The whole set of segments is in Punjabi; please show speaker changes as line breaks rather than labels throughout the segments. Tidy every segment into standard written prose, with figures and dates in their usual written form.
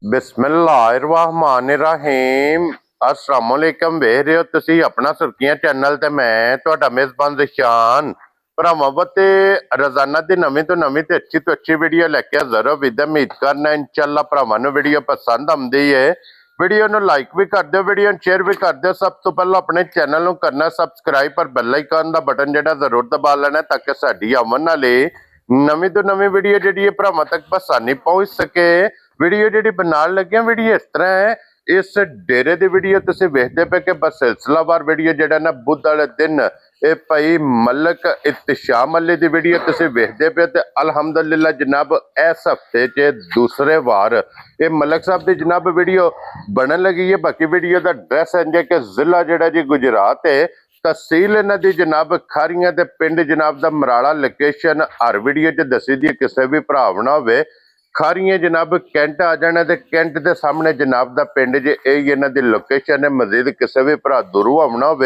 बिस्मिल्लाहिर्रहमानिर्रहीम अस्सलामुअलैकुम। वेख रहे हो तुसी अपना सुर्खियां चैनल ते मैं तुहाडा मेजबान रिशान भरावां ते रोजाना दी नवीं तो नवीं ते अच्छी वीडियो लैके हाजिर हो। विद उम्मीद करना इंशाअल्लाह भरावां नूं वीडियो पसंद आउंदी है। वीडियो नूं लाइक भी कर दिओ, वीडियो नूं शेयर भी कर दिओ। सब तो पहला अपने चैनल नूं करना सबसक्राइब पर बेल आइकन दा बटन जिहड़ा जरूर दबा लेना ताकि साडी आवन वाली नवीं तो नवीं वीडियो जिहड़ी है भरावां तक आसानी पहुंच सके। वीडियो जी बनाने लगे वीडियो इस तरह है, इस डेरे की वीडियो तुम वेखते पे कि बस सिलसिलावार वीडियो जो ना बुध वाले दिन ये भाई मलक इत्तिशाम अली की वीडियो तुम वेखते पे। तो अलहमदुलिल्ला जनाब इस हफ्ते च दूसरे वार ये मलक साहब की जनाब वीडियो बनने लगी है। बाकी वीडियो का एड्रैस है कि जिला जोड़ा जी गुजरात है, तहसील इन्हां दी जनाब खारियां ते पिंड जनाब दा मराड़ा। लोकेशन हर वीडियो च दसी दी किसी भी भरा ना हो। खारियां जनाब कैंट आ जाना ते कैंट के सामने जनाब दा पिंड जे यही इन्हां दी लोकेशन है। मजीद किसी भी भरा दूरों आना हो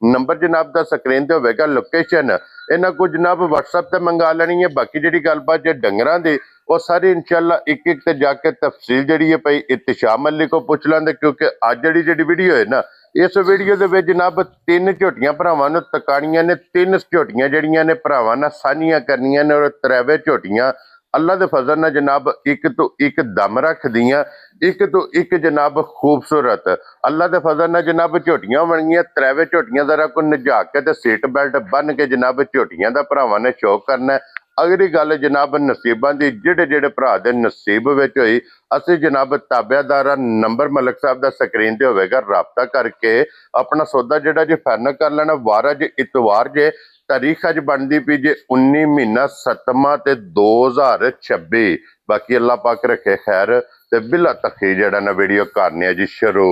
नंबर जनाब दा स्क्रीन ते होगा। लोकेशन इन्हां को जनाब WhatsApp ते मंगा लेनी है। बाकी जी गलबात जे डंगरां दी वो सारी इंशाअल्लाह एक एक ते जाके तफसील जी है भाई इत्तिशाम अली को पूछ लेंगे, क्योंकि अज जी वीडियो है ना इस वीडियो के जनाब तीन झोटियां भरावां नूं तकाणियां ने। तीन झोटियां जड़ियां ने भरावां नाल साझियां करनियां ने और त्रैवे झोटियां अल्लाह के फजल नाल जनाब एक तो एक दम रख दियां, एक तो एक जनाब खूबसूरत अल्लाह के फजल नाल जनाब झोटियां बनियां। त्रैवे झोटियां जरा को नजा के ते सीट बेल्ट बन के जनाब झोटियां दा भरावां ने शौक करना है। अगली गल जनाब नसीबां दी जिहड़े जिहड़े भरा दे नसीब विच होई असीं जनाब ताबेदारा नंबर मलक साहब दा स्क्रीन ते होवेगा, राबता करके अपना सौदा जिहड़ा जी फाइनल कर लेना। वार अज इतवार जे, तारीख अज बनती पी जे 19 महीना 7वां ते 2026। बाकी अल्लाह पाक रखे खैर ते बिला तखी जड़ा ना वीडियो करने जी शुरू।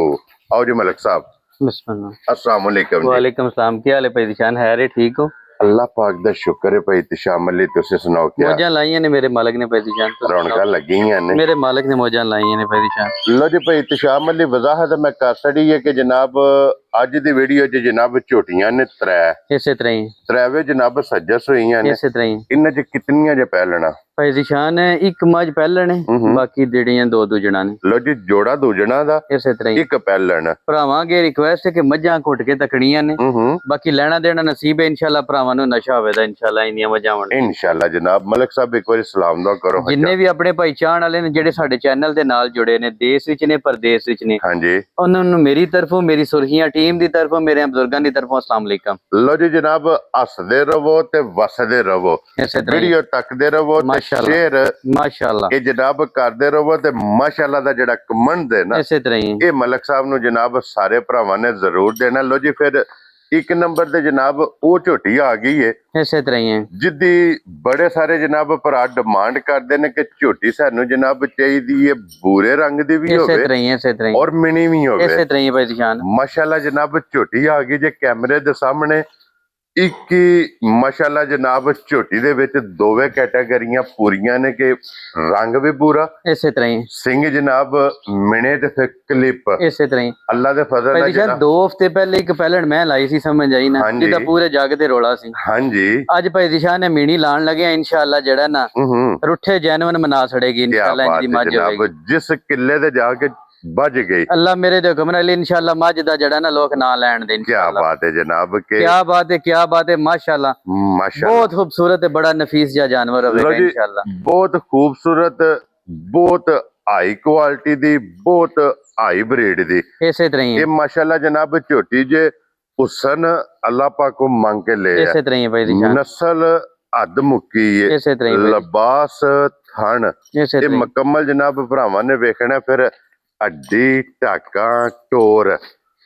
आओ जी मलिक साहब। अस्सलाम वालेकुम जी।
वालेकुम सलाम। क्या हाल है भाई दिशान? है रे ठीक हो?
अल्लाह पाक दा शुक्र है भाई इत्तिशाम अली, तुसी सुनाओ क्या?
मौजां लाइयां ने मेरे मालिक ने भाई दिशान।
रौनकां लगियां ने
मेरे मालिक ने मौजां लाइयां ने भाई दिशान।
लो जी भाई इत्तिशाम अली वजाहत मैं कर छड़ी है कि जनाब अज दी वीडियो च जनाब झोटियां ने
इसे तरह ही
त्रैवे जनाब सज्जस हुई ने।
इसे तरह ही
इन्हां च कितनियां जे पहलना
भाई दिशान है? एक मज पहलण है, बाकी देड़ियां दो दूजणा ने।
लो जी जोड़ा दूजणा दा
इसे तरह ही
एक पहलण।
भरावां अगे रिक्वेस्ट है कि मझां घुट के तकड़ियां ने। बाकी लेना देना नसीब है इंशाल्लाह। भरावां नूं नशा होवेगा इंशाल्लाह इन्नियां मझां होण
इंशाल्लाह। जनाब मलिक साहब एक बार सलाम दुआ करो।
जिन्ने भी अपने भाई चाहण वाले ने जेडे साडे चैनल दे नाल जुड़े ने, देश विच ने परदेस विच ने,
हाँ जी
उन्हां नूं मेरी तरफों, मेरी सुर्खियां टीम दी तरफों, मेरे बुजुर्गां दी तरफों अस्सलाम वालेकुम।
लो जी जनाब हसदे रवो ते वसदे रवो, वीडियो तकदे रवो ते शेयर
माशाअल्लाह
ये जनाब करदे रवो ते माशाअल्लाह दा जेड़ा कमेंट है ना
इसे तरह ही
ये मलिक साहब नूं जनाब सारे भरावां ने जरूर देना। लो जी फिर एक नंबर ते जनाब वो झोटी आ गई है
इसे तरह ही
जिद्दी बड़े सारे जनाब भरा डिमांड करते हैं कि झोटी सानू जनाब चाहिए है भूरे रंग दी भी होवे और मिनी भी होवे। माशाल्लाह जनाब झोटी आ गई जे कैमरे दे सामने। एक ही माशाल्लाह जनाब झोटी दे विच दोवे कैटेगरियां पूरियां ने कि रंग भी पूरा
इसे तरह ही
सिंह जनाब मिने ते फिर क्लिप
इसे तरह ही
अल्लाह दे फजल नाल जनाब
2 हफ्ते पहले एक पहलण मैं लाई सी, समझ आई ना, जिदा पूरे जग ते रोला सी।
हाँ जी
आज भाई दिशा ने मीणी लाण लगे इंशाल्लाह जेड़ा ना रुठे जैनवन मना छड़ेगी इंशाल्लाह। इनदी मज होगी
जिस किले ते जाके बज गई
अल्लाह मेरे दे हुक्म नाल इंशाल्लाह। मज दा जड़ा ना लोग ना लैण दे
क्या
इंशाल्लाह।
बात है जनाब के
क्या बात है, क्या बात है माशाल्लाह। बहुत खूबसूरत है, बड़ा नफीस जा जानवर होगा इंशाल्लाह।
बहुत खूबसूरत, बहुत हाई क्वालिटी दी, बहुत हाई ब्रीड दी
इसे तरह ही
ये माशाल्लाह जनाब झोटी जे हुसन अल्लाह पाक को मांग के ले
इसे तरह ही भाई
नस्ल हद मुक्की है।
इसे तरह ही
लिबास थन ये मुकम्मल जनाब भरावां ने वेखना फिर हड्डी टाका टोर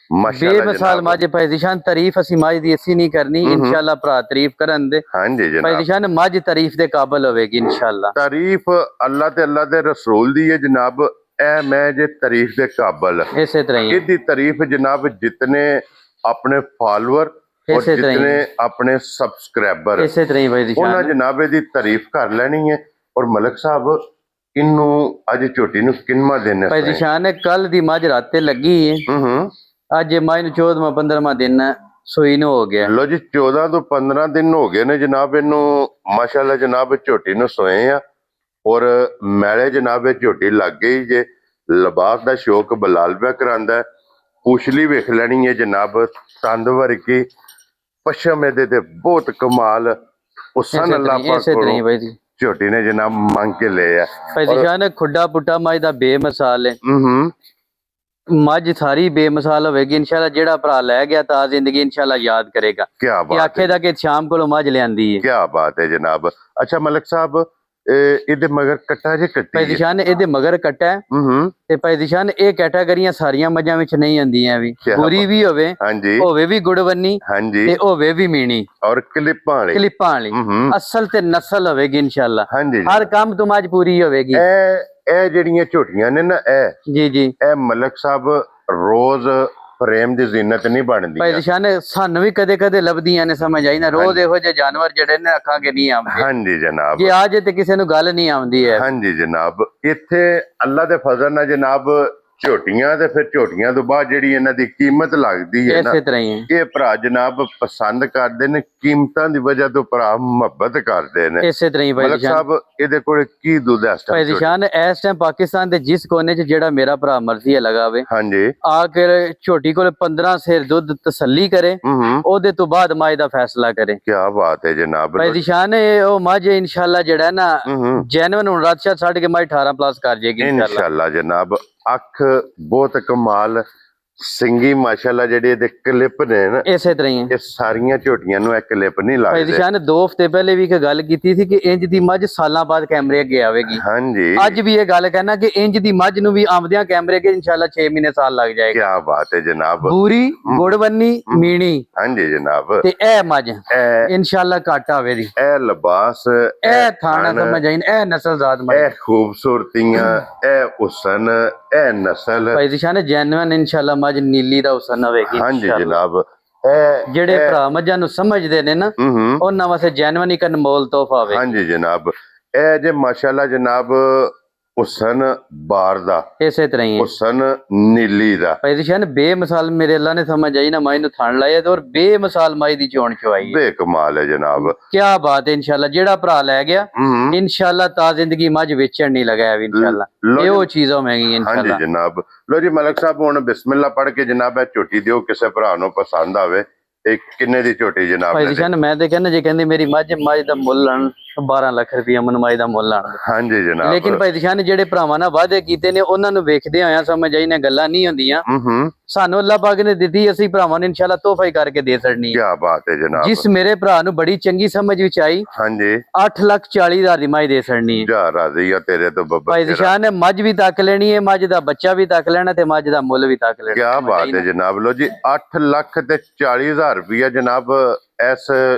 बेमिसाल मज भाई दिशान। तारीफ असी मज दी ऐसी नहीं करनी इंशाल्लाह। भरा तारीफ करन दे
हाँ जी जनाब
भाई दिशान मज तारीफ दे काबिल होवेगी इंशाल्लाह।
तारीफ अल्लाह ते अल्लाह दे रसूल दी है जनाब। ए मैं जे तारीफ दे काबिल
इसे तरह ही
इहदी तारीफ जनाब जितने अपने फॉलोअर और जितने अपने सब्सक्राइबर
इसे तरह ही भाई दिशान
उन्हां जनाब दी तारीफ कर लेनी है। और मलिक साहब इन्नू अज झोटी नूं किन्नवां दिन है
भाई दिशान? कल दी मज राते लगी है, अज मज 14वां 15वां दिन सूई नूं हो गया।
लो जी 14 तो 15 दिन हो गए ने जनाब इनू माशाल्लाह जनाब झोटी नूं सोए आ और मैले जनाब झोटी लग गई जे। ਲਿਬਾਸ ਦਾ ਸ਼ੌਕ ਬਲਾਲ ਪਿਆ ਕਰਾਂਦਾ। ਪੁਛਲੀ ਵੇਖ ਲੈਣੀ ਹੈ ਜਨਾਬ, ਤੰਦ ਵਰਗੀ, ਪਸ਼ਮ ਇਹਦੇ ਤੇ ਬਹੁਤ ਕਮਾਲ। ਉਸਨ ਅੱਲਾਹ ਪਾਕ
ਇਸੇ ਤਰ੍ਹਾਂ ਹੀ
ਕੋਲੋਂ
ਬਾਈ ਜੀ
ਝੋਟੀ ਨੇ ਜਨਾਬ ਮੰਗ ਕੇ ਲਏ ਆ।
ਭਾਈ ਦਿਸ਼ਾਨ ਖੁੱਡਾ ਪੁੱਟਾ ਮੱਝ ਦਾ ਬੇਮਿਸਾਲ ਹੈ। ਮੱਝ ਸਾਰੀ ਬੇਮਿਸਾਲ ਹੋਵੇਗੀ ਇਨਸ਼ਾਅੱਲਾ। ਜਿਹੜਾ ਭਰਾ ਲੈ ਗਿਆ ਤਾਂ ਜ਼ਿੰਦਗੀ ਇਨਸ਼ਾਅੱਲਾ ਯਾਦ ਕਰੇਗਾ
ਕੀ
ਕਿ
ਬਾਤ
ਆਖੇ ਦਾ ਕਿ ਸ਼ਾਮ ਕੋਲੋਂ ਮੱਝ ਲਿਆਂਦੀ ਹੈ।
ਕੀ ਬਾਤ ਹੈ ਜਨਾਬ। ਅੱਛਾ ਮਲਕ ਸਾਹਿਬ, ਇਹਦੇ ਮਗਰ ਕੱਟਾ ਜੇ
ਭਾਈ
ਕੱਟੀ ਹੈ।
ਦਿਸ਼ਾਨ ਇਹਦੇ ਮਗਰ ਕੱਟਾ ਹੈ ਤੇ ਭਾਈ ਦਿਸ਼ਾਨ ਇਹ ਕੈਟਾਗਰੀਆਂ ਸਾਰੀਆਂ ਮੱਝਾਂ ਵਿੱਚ ਨਹੀਂ ਆਉਂਦੀਆਂ ਵੀ। ਪੂਰੀ ਵੀ ਹੋਵੇ,
ਹਾਂਜੀ
ਹੋਵੇ ਵੀ ਗੁੜਵੰਨੀ
ਹਾਂਜੀ,
ਤੇ ਹੋਵੇ ਵੀ ਮੀਣੀ
ਔਰ ਕਲਿੱਪਾਂ ਵਾਲੀ
ਅਸਲ ਤੇ ਨਸਲ ਹੋਵੇਗੀ ਇਨਸ਼ਾਅੱਲਾ।
ਹਾਂਜੀ
ਹਰ ਕੰਮ ਤੋਂ ਮੱਝ ਪੂਰੀ ਹੋਵੇਗੀ।
ਇਹ ਜਿਹੜੀਆਂ ਝੋਟੀਆਂ ਨੇ ਨਾ,
ਜੀ ਜੀ
ਇਹ ਮਲਕ ਸਾਹਿਬ ਰੋਜ਼ ਫਰੇਮ ਦੀ ਜ਼ੀਨਤ ਨਹੀਂ
ਭਾਈ
ਬਣਦੀਆਂ।
ਦਿਸ਼ਾਨ ਸਾਨੂੰ ਵੀ ਕਦੇ ਕਦੇ ਲੱਭਦੀਆਂ ਨੇ, ਸਮਝ ਆਈ ਨਾ। ਰੋਜ਼ ਇਹੋ ਜਿਹੇ ਜਾਨਵਰ ਜਿਹੜੇ ਨੇ ਅੱਖਾਂ ਕੇ ਨਹੀਂ ਆਉਂਦੇ।
ਹਾਂਜੀ ਜਨਾਬ,
ਜੇ ਆ ਜੇ ਤੇ ਕਿਸੇ ਨੂੰ ਗੱਲ ਨਹੀਂ ਆਉਂਦੀ ਹੈ।
ਹਾਂਜੀ ਜਨਾਬ। ਇੱਥੇ ਅੱਲਾ ਦੇ ਫਜ਼ਲ ਨਾਲ ਜਨਾਬ ਝੋਟੀਆਂ ਤੇ ਫਿਰ ਝੋਟੀਆਂ ਤੋਂ ਬਾਅਦ ਜਿਹੜੀ ਇਹਨਾਂ ਦੀ ਕੀਮਤ ਲੱਗਦੀ ਹੈ ਨਾ,
ਇਸੇ ਤਰ੍ਹਾਂ ਹੀ ਹੈ।
ਇਹ ਭਰਾ ਜਨਾਬ ਪਸੰਦ ਕਰਦੇ ਨੇ, ਕੀਮਤਾਂ ਦੀ ਵਜ੍ਹਾ ਤੋਂ ਭਰਾ ਮੁਹੱਬਤ ਕਰਦੇ ਨੇ।
ਇਸੇ ਤਰ੍ਹਾਂ ਹੀ ਭਾਈ
ਮਲਕ
ਦਿਸ਼ਾਨ।
ਸਾਹਿਬ ਇਹਦੇ ਕੋਲ ਕੀ ਦੁੱਧ ਹੈ ਇਸ
ਭਾਈ
ਟਾਈਮ?
ਦਿਸ਼ਾਨ ਇਸ ਟਾਈਮ ਪਾਕਿਸਤਾਨ ਦੇ ਜਿਸ ਕੋਨੇ 'ਚ ਜਿਹੜਾ ਮੇਰਾ ਭਰਾ ਮਰਜ਼ੀ ਹੈ ਲਗਾਵੇ,
ਹਾਂਜੀ
ਆ ਕੇ ਝੋਟੀ ਕੋਲ 15 ਸੇਰ ਦੁੱਧ ਤਸੱਲੀ ਕਰੇ, ਉਹਦੇ ਤੋਂ ਬਾਅਦ ਮੱਝ ਦਾ ਫੈਸਲਾ ਕਰੇ।
ਕੀ ਬਾਤ ਹੈ ਜਨਾਬ।
ਭਾਈ ਦਿਸ਼ਾਨ ਉਹ ਮੱਝ ਇਨਸ਼ਾਅੱਲਾ ਜਿਹੜਾ ਨਾ ਜੈਨੂਨ ਹੁਣ ਰਾਤ ਸ਼ਾਇਦ ਛੱਡ ਕੇ ਮੱਝ 18 ਪਲੱਸ ਕਰ ਜਾਏਗੀ
ਇਨਸ਼ਾਅੱਲਾ ਜਨਾਬ। ਅੱਖ ਬਹੁਤ ਕਮਾਲ, ਸਿੰਗੀ ਮਾਸ਼ਾਅੱਲਾ, ਜਿਹੜੇ ਇਹਦੇ ਕਲਿੱਪ ਨੇ ਨਾ,
ਇਸੇ ਤਰ੍ਹਾਂ ਹੀ ਹੈ।
ਇਹ ਸਾਰੀਆਂ ਝੋਟੀਆਂ ਨੂੰ ਇਹ ਕਲਿੱਪ ਨਹੀਂ
ਭਾਈ
ਲੱਗਦੇ।
ਦਿਸ਼ਾਨ 2 ਹਫ਼ਤੇ ਪਹਿਲੇ ਵੀ ਇੱਕ ਗੱਲ ਕੀਤੀ ਸੀ ਕਿ ਇੰਜ ਦੀ ਮੱਝ ਸਾਲਾਂ ਬਾਅਦ ਕੈਮਰੇ ਅੱਗੇ ਆਵੇਗੀ।
ਹਾਂਜੀ
ਅੱਜ ਵੀ ਇਹ ਗੱਲ ਕਹਿਣਾ ਕਿ ਇੰਜ ਦੀ ਮੱਝ ਨੂੰ ਵੀ ਆਮਦਿਆਂ ਕੈਮਰੇ ਅੱਗੇ ਇਨਸ਼ਾਅੱਲਾ 6 ਮਹੀਨੇ ਸਾਲ ਲੱਗ ਜਾਏਗਾ।
ਕੀ ਬਾਤ ਹੈ ਜਨਾਬ।
ਬੂਰੀ ਗੁੜਵੰਨੀ ਮੀਣੀ
ਹਾਂਜੀ ਜਨਾਬ।
ਤੇ ਇਹ ਮੱਝ
ਇਹ
ਇਨਸ਼ਾਅੱਲਾ ਘੱਟ ਆਵੇਗੀ।
ਇਹ ਲਿਬਾਸ,
ਇਹ ਥਾਣਾ ਸਮਝ ਆਈ, ਇਹ ਨਸਲਜ਼ਾਤ ਮੱਝ,
ਇਹ ਖੂਬਸੂਰਤੀਆਂ, ਇਹ ਹੁਸਨ, ਇਹ ਨਸਲ।
ਭਾਈ ਦਿਸ਼ਾਨ ਜੈਨੂਨ ਇਨਸ਼ਾਅੱਲਾ ਮੱਝ ਨੀਲੀ ਦਾ ਹੁਸਨ ਹੋਵੇਗੀ।
ਹਾਂਜੀ ਜਨਾਬ। ਇਹ
ਜਿਹੜੇ ਭਰਾ ਮੱਝਾਂ ਨੂੰ ਸਮਝਦੇ ਨੇ ਨਾ, ਉਹਨਾਂ ਵਾਸਤੇ ਜੈਨੂਨ ਇੱਕ ਅਨਮੋਲ ਤੋਹਫਾ ਹੋਵੇਗਾ।
ਹਾਂਜੀ ਜਨਾਬ। ਇਹ ਜੇ ਮਾਸ਼ਾਅੱਲਾ ਜਨਾਬ ਹੁਸਨ ਬਾਰ ਦਾ,
ਇਸੇ ਤਰ੍ਹਾਂ ਹੀ ਹੈ।
ਹੁਸਨ ਨੀਲੀ ਦਾ।
ਭਾਈ ਦਿਸ਼ਾਨ ਬੇਮਿਸਾਲ ਮੇਰੇ ਅੱਲਾ ਨੇ ਸਮਝ ਆਈ ਨਾ, ਮਾਈ ਨੂੰ ਥਣ ਲਾਇਆ ਤੇ ਔਰ ਬੇਮਿਸਾਲ ਮਾਈ ਦੀ ਚੋਣ ਚਵਾਈ ਹੈ।
ਬੇਕਮਾਲ ਹੈ ਜਨਾਬ।
ਕੀ ਬਾਤ ਹੈ ਇਨਸ਼ਾਅੱਲਾ। ਜਿਹੜਾ ਭਰਾ ਲੈ ਗਿਆ ਇਨਸ਼ਾਅੱਲਾ ਤਾਂ ਜ਼ਿੰਦਗੀ ਮੱਝ ਵੇਚਣ ਨਹੀਂ ਲਗਾਇਆ ਵੀ ਇਨਸ਼ਾਅੱਲਾ। ਇਹ ਉਹ ਚੀਜ਼ ਹੋਵੇਗੀ ਇਨਸ਼ਾਅੱਲਾ।
ਹਾਂਜੀ ਜਨਾਬ। ਲੋ ਜੀ ਮਲਕ ਸਾਹਿਬ, ਹੁਣ ਬਿਸਮਿਲ੍ਲਾ ਪੜ੍ਹ ਕੇ ਜਨਾਬ ਇਹ ਝੋਟੀ ਦਿਓ ਕਿਸੇ ਭਰਾ ਨੂੰ ਪਸੰਦ ਆਵੇ। ਇਹ ਕਿੰਨੇ ਦੀ ਝੋਟੀ ਜਨਾਬ?
ਭਾਈ ਦਿਸ਼ਾਨ ਮੈਂ ਤੇ ਕਹਿੰਦਾ ਜੇ ਕਹਿੰਦੇ ਮੇਰੀ ਮੱਝ ਦਾ ਮੁੱਲ ਲਾਣ 12 ਲੱਖ ਰੁਪਇਆ ਮਨ ਮੱਝ ਦਾ ਮੁੱਲ ਲਾਣ।
ਹਾਂਜੀ ਜਨਾਬ।
ਲੇਕਿਨ ਭਾਈ ਦਿਸ਼ਾਨ ਜਿਹੜੇ ਭਰਾਵਾਂ ਨਾਲ ਵਾਅਦੇ ਕੀਤੇ ਨੇ ਉਹਨਾਂ ਨੂੰ ਵੇਖਦੇ ਹੋਇਆ ਸਮਝ ਆਈ ਨਾ ਗੱਲਾਂ ਨਹੀਂ ਹੁੰਦੀਆਂ। ਸਾਨੂੰ ਅੱਲਾਹ ਪਾਕ ਨੇ ਦਿੱਤੀ, ਅਸੀਂ ਭਰਾਵਾਂ ਨੂੰ ਇਨਸ਼ਾਅੱਲਾ ਤੋਹਫਾ ਹੀ ਕਰਕੇ ਦੇ ਛੱਡਣੀ ਹੈ।
ਕੀ ਬਾਤ ਹੈ ਜਨਾਬ।
ਜਿਸ ਮੇਰੇ ਭਰਾ ਨੂੰ ਬੜੀ ਚੰਗੀ ਸਮਝ ਵਿੱਚ ਆਈ,
ਹਾਂਜੀ
8,40,000 ਦੀ ਮੱਝ ਦੇ ਛੱਡਣੀ ਹੈ।
ਜਾ ਰਾਜ਼ੀ ਆ ਤੇਰੇ ਤੋਂ ਬੱਬਾ।
ਭਾਈ ਦਿਸ਼ਾਨ ਨੇ ਮੱਝ ਵੀ ਤੱਕ ਲੈਣੀ ਹੈ, ਮੱਝ ਦਾ ਬੱਚਾ ਵੀ ਤੱਕ ਲੈਣਾ ਤੇ ਮੱਝ ਦਾ ਮੁੱਲ ਵੀ ਤੱਕ ਲੈਣਾ।
ਕੀ ਬਾਤ ਹੈ ਜਨਾਬ। ਲੋ ਜੀ 8,40,000 ਰੁਪਇਆ ਜਨਾਬ ਇਸ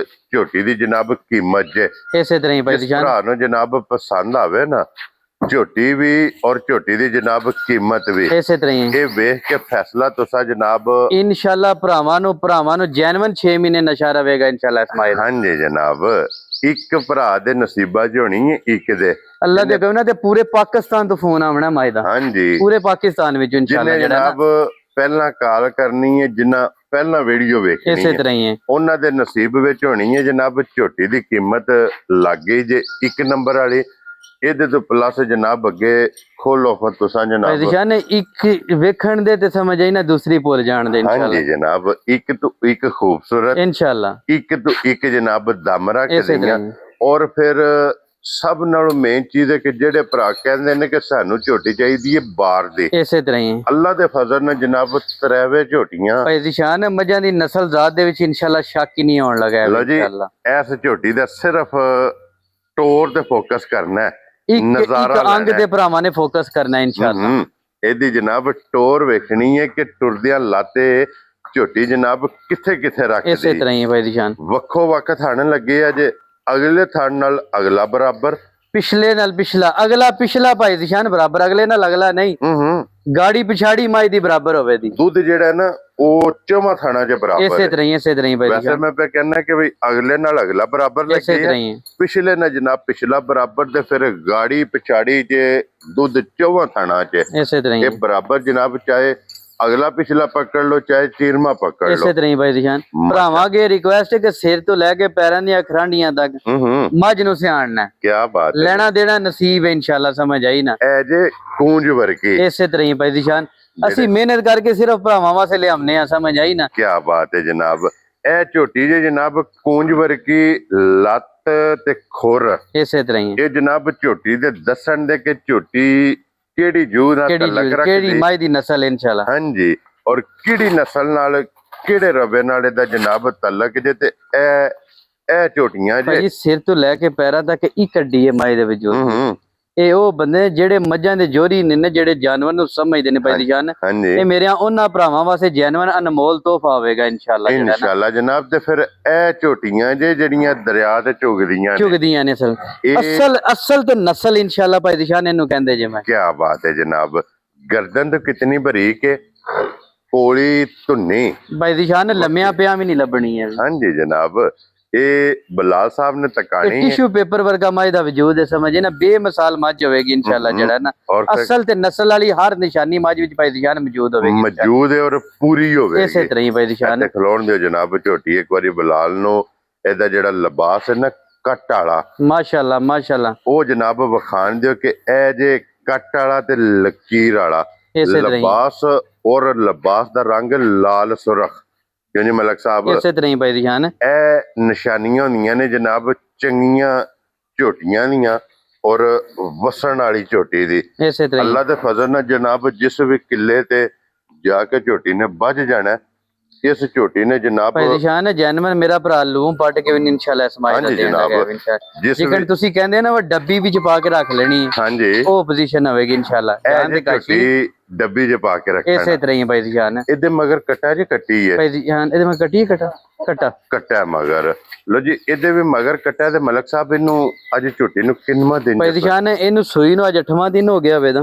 ਝੋਟੀ ਦੀ ਜਨਾਬ ਕੀਮਤ ਜੇ।
ਇਸੇ ਤਰ੍ਹਾਂ ਹੀ ਭਾਈ ਦਿਸ਼ਾਨ
ਭਰਾ ਨੂੰ ਜਨਾਬ ਪਸੰਦ ਆਵੇ ਨਾ, ਝੋਟੀ ਵੀ ਔਰ ਝੋਟੀ ਦੀ ਜਨਾਬ ਕੀਮਤ ਵੀ,
ਇਸੇ ਤਰ੍ਹਾਂ ਹੀ
ਇਹ ਵੇਖ ਕੇ ਫੈਸਲਾ ਤੁਸੀਂ ਜਨਾਬ
ਇਨਸ਼ਾਅੱਲਾ ਭਰਾਵਾਂ ਨੂੰ ਜੈਨੂਨ 6 ਮਹੀਨੇ ਨਸ਼ਾ ਰਵੇਗਾ ਇਨਸ਼ਾਅੱਲਾ ਇਸਮਾਈਲ।
ਹਾਂਜੀ ਜਨਾਬ। ਇੱਕ ਭਰਾ ਦੇ ਨਸੀਬਾਂ ਚ ਹੋਣੀ ਹੈ, ਇੱਕ ਦੇ
ਅੱਲਾ ਦੇ ਕਹੋ ਨਾ ਤੇ ਪੂਰੇ ਪਾਕਿਸਤਾਨ ਤੋਂ ਫੋਨ ਆਉਣਾ ਮਾਈ ਦਾ।
ਹਾਂਜੀ
ਪੂਰੇ ਪਾਕਿਸਤਾਨ ਵਿੱਚ ਇਨਸ਼ਾਅੱਲਾ
ਜਿਹਨੇ
ਜਿਹੜਾ
ਜਨਾਬ ਪਹਿਲਾਂ ਕਾਲ ਕਰਨੀ ਹੈ, ਜਿੰਨਾ ਪਹਿਲਾਂ ਵੀਡੀਓ ਵੇਖਣੀ
ਇਸੇ
ਹੈ,
ਤਰ੍ਹਾਂ ਹੀ ਹੈ।
ਉਹਨਾਂ ਦੇ ਨਸੀਬ ਵਿੱਚ ਹੋਣੀ ਹੈ ਜਨਾਬ ਝੋਟੀ ਦੀ ਕੀਮਤ ਲੱਗ ਗਈ ਜੇ 1 ਨੰਬਰ ਵਾਲੀ। ਇਹਦੇ ਤੋਂ ਪਲੱਸ ਜਨਾਬ ਅੱਗੇ ਖੋਲੋ ਫਿਰ ਤੁਸੀਂ
ਭਾਈ
ਜਨਾਬ।
ਦਿਸ਼ਾਨ ਇੱਕ ਵੇਖਣ ਦੇ ਤੇ ਸਮਝ ਆਈ ਨਾ, ਦੂਸਰੀ ਭੁੱਲ ਜਾਣ ਦੇ ਇਨਸ਼ਾਅੱਲਾ।
ਹਾਂਜੀ ਜਨਾਬ। ਇੱਕ ਤੋਂ ਇੱਕ ਖੂਬਸੂਰਤ,
ਇਨਸ਼ਾਅੱਲਾ
ਇੱਕ ਤੋਂ ਇੱਕ ਜਨਾਬ ਦਮ ਰੱਖ
ਇਸੇ
ਰਹੀਆਂ।
ਤਰ੍ਹਾਂ
ਔਰ ਫਿਰ ਸਭ ਨਾਲੋਂ ਮੇਨ ਚੀਜ਼ ਹੈ ਕਿ ਜਿਹੜੇ ਭਰਾ ਕਹਿੰਦੇ ਨੇ ਕਿ ਸਾਨੂੰ ਝੋਟੀ ਚਾਹੀਦੀ ਹੈ ਬਾਰ ਦੀ,
ਇਸੇ ਤਰ੍ਹਾਂ ਹੀ
ਅੱਲਾ ਦੇ ਫਜ਼ਲ ਨਾਲ ਜਨਾਬ 93 ਝੋਟੀਆਂ।
ਭਾਈ ਦਿਸ਼ਾਨ ਮੱਝਾਂ ਦੀ ਨਸਲ ਜ਼ਾਤ ਦੇ ਵਿੱਚ ਇਨਸ਼ਾਅੱਲਾ ਸ਼ੱਕ ਹੀ ਨਹੀਂ ਆਉਣ ਲੱਗਾ
ਲਓ ਜੀ
ਇਨਸ਼ਾਅੱਲਾ।
ਇਸ ਝੋਟੀ ਦਾ ਸਿਰਫ ਟੋਰ ਤੇ ਫੋਕਸ ਕਰਨਾ ਹੈ,
ਇੱਕ
ਨਜ਼ਾਰਾ
ਅੰਗ ਦੇ ਭਰਾਵਾਂ ਨੇ ਫੋਕਸ ਕਰਨਾ ਇਨਸ਼ਾਅੱਲਾ।
ਇਹਦੀ ਜਨਾਬ ਟੋਰ ਵੇਖਣੀ ਹੈ ਕਿ ਟੁਰਦਿਆਂ ਲਾਤੇ ਝੋਟੀ ਜਨਾਬ ਕਿੱਥੇ ਕਿੱਥੇ
ਇਸੇ
ਰੱਖਦੀ।
ਤਰ੍ਹਾਂ ਹੀ ਭਾਈ ਦਿਸ਼ਾਨ
ਵੱਖੋ ਵੱਖ ਥਣ ਲੱਗੇ ਆ ਜੇ, ਅਗਲੇ ਥਣ ਨਾਲ ਅਗਲਾ ਬਰਾਬਰ,
ਪਿਛਲੇ ਨਾਲ ਪਿਛਲਾ, ਅਗਲਾ ਪਿਛਲਾ ਭਾਈ ਦਿਸ਼ਾਨ ਬਰਾਬਰ, ਅਗਲੇ ਨਾਲ ਅਗਲਾ ਨਹੀਂ। ਗਾੜੀ ਪਿਛਾੜੀ ਮਾਈ ਦੀ ਬਰਾਬਰ ਹੋਵੇ ਦੀ।
ਦੁੱਧ ਜਿਹੜਾ ਨਾ ਉਹ ਚੌਵਾਂ ਥਾਣਾ ਚ ਬਰਾਬਰ
ਇਸੇ
ਹੈ।
ਤਰ੍ਹਾਂ ਹੀ ਭਾਈ
ਵੈਸੇ
ਦਿਸ਼ਾਨ
ਮੈਂ ਪੇ ਕਹਿਣਾ ਕਿ ਵੀ ਅਗਲੇ ਨਾਲ ਅਗਲਾ ਬਰਾਬਰ
ਇਸੇ
ਲੱਗੇ
ਤਰ੍ਹਾਂ
ਆ,
ਹੀ
ਪਿਛਲੇ ਨਾਲ ਜਨਾਬ ਪਿਛਲਾ ਬਰਾਬਰ, ਤੇ ਫਿਰ ਗਾੜੀ ਪਿਛਾੜੀ ਚ ਦੁੱਧ ਚੌਵਾਂ ਥਾਣਾ ਚ
ਇਸੇ ਤਰ੍ਹਾਂ ਹੀ
ਇਹ ਬਰਾਬਰ ਜਨਾਬ। ਚਾਹੇ ਅਗਲਾ ਪਿਛਲਾ ਪਕੜ ਲਓ ਚਾਹੇ ਚੀਰਮਾ ਪਕੜ
ਇਸੇ
ਲਓ।
ਤਰ੍ਹਾਂ ਹੀ ਬਾਈ ਦੀ ਜਾਨ ਭਰਾਵਾਂ ਅੱਗੇ ਰਿਕੁਐਸਟ ਹੈ ਕਿ ਸਿਰ ਤੋਂ ਲੈ ਕੇ ਪੈਰਾਂ ਦੀਆਂ ਖਰਾਂਡੀਆਂ ਤੱਕ ਮੱਝ ਨੂੰ ਸਿਆਣਨਾ ਹੈ।
ਕੀ ਬਾਤ ਹੈ,
ਲੈਣਾ ਦੇਣਾ ਨਸੀਬ ਹੈ ਇਨਸ਼ਾਅੱਲਾ, ਸਮਝ ਆਈ ਨਾ।
ਐ ਜੇ ਕੂੰਜ ਵਰਗੀ।
ਇਸੇ ਤਰ੍ਹਾਂ ਹੀ ਬਾਈ ਦੀ ਜਾਨ ਅਸੀਂ ਮਿਹਨਤ ਕਰਕੇ ਸਿਰਫ ਭਰਾਵਾਂ ਵਾਸਤੇ ਲਿਆਉਂਦੇ ਆ, ਸਮਝ ਆਈ ਨਾ।
ਕੀ ਬਾਤ ਹੈ ਜਨਾਬ। ਇਹ ਝੋਟੀ ਜੇ ਜਨਾਬ ਕੂੰਜ ਵਰਗੀ ਲੱਤ ਤੇ ਖੁਰ।
ਇਸੇ ਤਰ੍ਹਾਂ ਹੀ
ਇਹ ਜਨਾਬ ਝੋਟੀ ਦੇ ਦੱਸਣ ਦੇ ਕਿ ਝੋਟੀ ਕਿਹੜੀ ਜੂਹ ਨਾਲ ਤਲਕ ਰੱਖਦੀ,
ਕਿਹੜੀ ਮੱਝ ਦੀ ਨਸਲ ਇਨਸ਼ਾਅੱਲਾ।
ਹਾਂਜੀ, ਔਰ ਕਿਹੜੀ ਨਸਲ ਨਾਲ ਕਿਹੜੇ ਰਵੇ ਨਾਲ ਇਹਦਾ ਜਨਾਬ ਤਲਕ ਜੇ। ਤੇ ਇਹ ਝੋਟੀਆਂ ਜੇ
ਭਾਈ ਸਿਰ ਤੋਂ ਲੈ ਕੇ ਪੈਰਾਂ ਤੱਕ ਇੱਕ ਅੱਡੀ ਹੈ ਮੱਝ ਦੇ ਵਿੱਚ। ਇਹ ਉਹ ਬੰਦੇ ਜਿਹੜੇ ਮੱਝਾਂ ਦੇ ਜੋਰੀ ਨੇ, ਜਿਹੜੇ ਜਾਨਵਰ ਨੂੰ ਸਮਝਦੇ ਨੇ ਭਾਈ ਦੀ ਜਾਨ।
ਹਾਂਜੀ,
ਇਹ ਮੇਰੇ ਉਹਨਾਂ ਭਰਾਵਾਂ ਵਾਸਤੇ ਜੈਨੂਇਨ ਅਨਮੋਲ ਤੋਹਫਾ ਹੋਵੇਗਾ ਇਨਸ਼ਾਅੱਲਾ।
ਇਨਸ਼ਾਅੱਲਾ ਜਨਾਬ। ਤੇ ਫਿਰ ਇਹ ਝੋਟੀਆਂ ਜੇ ਜਿਹੜੀਆਂ ਦਰਿਆ ਤੇ
ਚੁਗਦੀਆਂ ਨੇ ਅਸਲ ਤੇ ਨਸਲ ਇਨਸ਼ਾਅੱਲਾ ਭਾਈ ਦੀ ਜਾਨ ਇਹਨੂੰ ਕਹਿੰਦੇ ਜੇ। ਮੈਂ
ਕੀ ਬਾਤ ਹੈ ਜਨਾਬ। ਗਰਦਨ तो कितनी ਬਰੀਕ ਹੈ, ਕੋਲੀ ਧੁੰਨੀ
ਭਾਈ ਦੀ ਜਾਨ ਲੰਮਿਆਂ ਪਿਆ ਵੀ ਨਹੀਂ ਲੱਭਣੀ ਹੈ।
ਹਾਂਜੀ ਜਨਾਬ। ਇਹ ਬਲਾਲ ਸਾਹਿਬ ਨੇ ਤਕਾਣੀ ਹੈ।
ਟਿਸ਼ੂ ਪੇਪਰ ਵਰਗਾ ਮੱਝ ਦਾ ਵਜੂਦ ਹੈ, ਸਮਝੇ ਨਾ। ਬੇਮਿਸਾਲ ਮੱਝ ਹੋਵੇਗੀ ਇਨਸ਼ਾਅੱਲਾ, ਜਿਹੜਾ ਨਾ ਅਸਲ ਤੇ ਨਸਲ ਵਾਲੀ ਹਰ ਨਿਸ਼ਾਨੀ ਮੱਝ ਵਿੱਚ ਭਾਈ ਦੀ ਜਾਨ ਮੌਜੂਦ ਹੋਵੇਗੀ,
ਮੌਜੂਦ ਹੈ ਔਰ ਪੂਰੀ ਹੋਵੇਗੀ।
ਇਸੇ ਤਰ੍ਹਾਂ ਹੀ ਭਾਈ ਦੀ ਜਾਨ
ਖਲੋਣ ਦਿਓ ਜਨਾਬ ਝੋਟੀ ਇੱਕ ਵਾਰੀ ਬਲਾਲ ਨੂੰ। ਇਹਦਾ ਜਿਹੜਾ ਲਿਬਾਸ ਹੈ ਨਾ ਕੱਟ ਵਾਲਾ,
ਮਾਸ਼ਾਅੱਲਾ ਮਾਸ਼ਾਅੱਲਾ,
ਉਹ ਜਨਾਬ ਵਿਖਾਣ ਦਿਓ ਕਿ ਇਹ ਜੇ ਕੱਟ ਵਾਲਾ ਤੇ ਲਕੀਰ ਵਾਲਾ ਲਿਬਾਸ, ਔਰ ਲਿਬਾਸ ਦਾ ਰੰਗ ਲਾਲ ਸੁਰਖ। ਕਿਉਂ ਜੀ ਮਲਕ ਸਾਹਿਬ,
ਇਸੇ ਤਰ੍ਹਾਂ ਹੀ ਭਾਈ ਦੀ ਜਾਨ
ਇਹ ਨਿਸ਼ਾਨੀਆਂ ਹੁੰਦੀਆਂ ਨੇ ਜਨਾਬ ਚੰਗੀਆਂ ਝੋਟੀਆਂ ਦੀਆਂ ਔਰ ਵਸਣ ਵਾਲੀ ਝੋਟੀ ਦੀ।
ਇਸੇ ਤਰ੍ਹਾਂ
ਅੱਲਾ ਦੇ ਫਜ਼ਲ ਨਾਲ ਜਨਾਬ ਜਿਸ ਵੀ ਕਿੱਲੇ ਤੇ ਜਾ ਕੇ ਝੋਟੀ ਨੇ ਵੱਜ ਜਾਣਾ, ਇਸ ਝੋਟੀ ਨੇ ਜਨਾਬ
ਭਾਈ ਦੀ ਜਾਨ ਜੈਨੂਇਨ ਮੇਰਾ ਭਰਾ ਲੂਮ ਪੱਟ ਕੇ ਵੀ ਇਨਸ਼ਾਅੱਲਾ ਇਸਮਾਈਲ ਦਾ ਦੇਣਾ ਹੈ ਇਨਸ਼ਾਅੱਲਾ। ਜਿਵੇਂ ਤੁਸੀਂ ਕਹਿੰਦੇ ਨਾ ਉਹ ਡੱਬੀ ਵਿੱਚ ਪਾ ਕੇ ਰੱਖ ਲੈਣੀ ਹੈ,
ਹਾਂਜੀ
ਉਹ ਪੋਜੀਸ਼ਨ ਹੋਵੇਗੀ ਇਨਸ਼ਾਅੱਲਾ।
ਜਾਨ ਦੇ ਕਾਸ਼ੀ ਡੱਬੀ 'ਚ ਪਾ ਕੇ ਰੱਖਣਾ।
ਇਸੇ ਤਰ੍ਹਾਂ ਹੀ ਭਾਈ ਦੀ ਜਾਨ
ਇਹਦੇ ਮਗਰ ਕੱਟਾ ਜੇ ਕੱਟੀ ਹੈ
ਭਾਈ ਦੀ ਜਾਨ। ਇਹਦੇ ਮਗਰ ਕੱਟੀ
ਕੱਟਾ ਮਗਰ। ਲੋ ਜੀ ਇਹਦੇ ਵੀ ਮਗਰ ਕੱਟਾ। ਤੇ ਮਲਕ ਸਾਹਿਬ ਇਹਨੂੰ ਅੱਜ ਝੋਟੀ ਨੂੰ ਕਿੰਨਵਾਂ ਦਿਨ
ਭਾਈ ਦੀ ਜਾਨ ਇਹਨੂੰ ਸੂਈ ਨੂੰ ਅੱਜ 8ਵਾਂ ਦਿਨ ਹੋ ਗਿਆ ਹੋਵੇ ਤਾਂ।